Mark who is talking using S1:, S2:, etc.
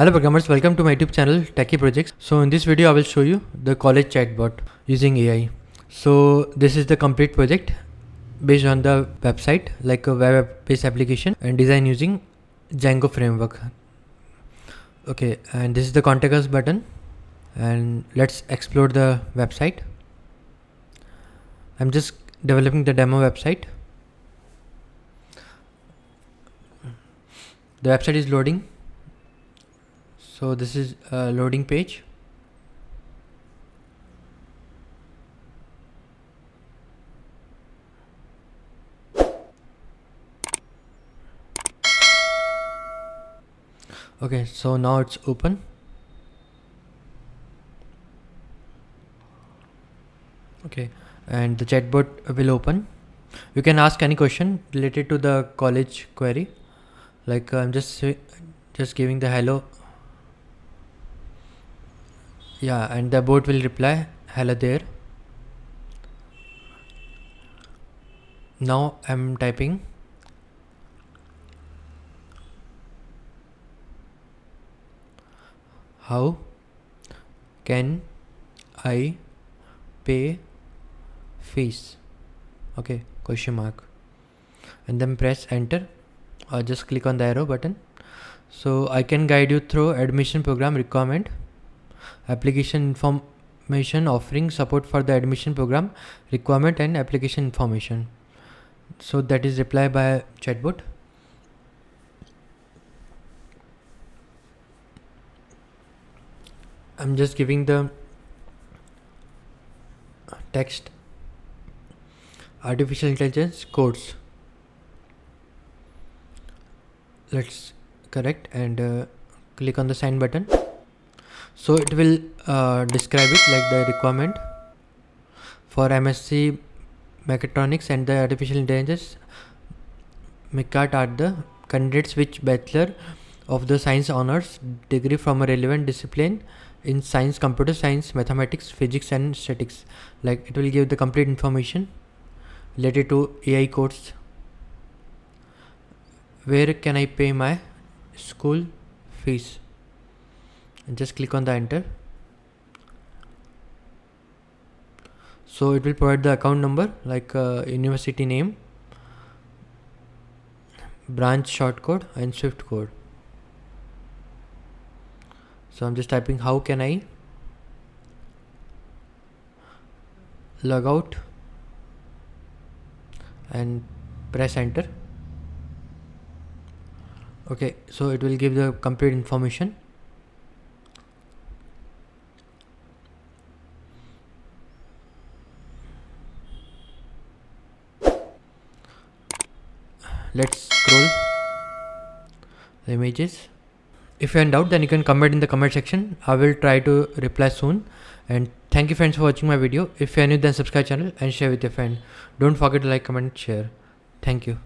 S1: Hello programmers, welcome to my YouTube channel Techie Projects. So in this video I will show you the college chatbot using AI. So this is the complete project based on the website, like a web-based application, and design using Django framework. Okay, and this is the contact us button, and let's explore the website. I'm just developing the demo website. The website is loading. So this is a loading page. Okay, so now it's open. Okay, and the chatbot will open. You can ask any question related to the college query. Like I'm just giving the hello. Yeah, and the bot will reply hello there. Now I'm typing. How can I pay fees? Okay, question mark, and then press enter, or just click on the arrow button. So I can guide you through admission program requirement, application information, offering support for the admission program requirement, and application information. So that is reply by chatbot. I'm just giving the text artificial intelligence codes. Let's correct and click on the sign button. So it will describe it like the requirement for MSc mechatronics and the artificial intelligence MECAT are the candidates which bachelor of the science honors degree from a relevant discipline in science, computer science, mathematics, physics and statistics. Like it will give the complete information related to AI codes. Where can I pay my school fees? And just click on the enter. So it will provide the account number, like university name, branch short code and swift code. So I'm just typing how can I log out and press enter. Okay, so it will give the complete information. Let's scroll the images. If you're in doubt, then you can comment in the comment section. I will try to reply soon. And thank you friends for watching my video. If you're new, then subscribe channel and share with your friend. Don't forget to like, comment, share. Thank you.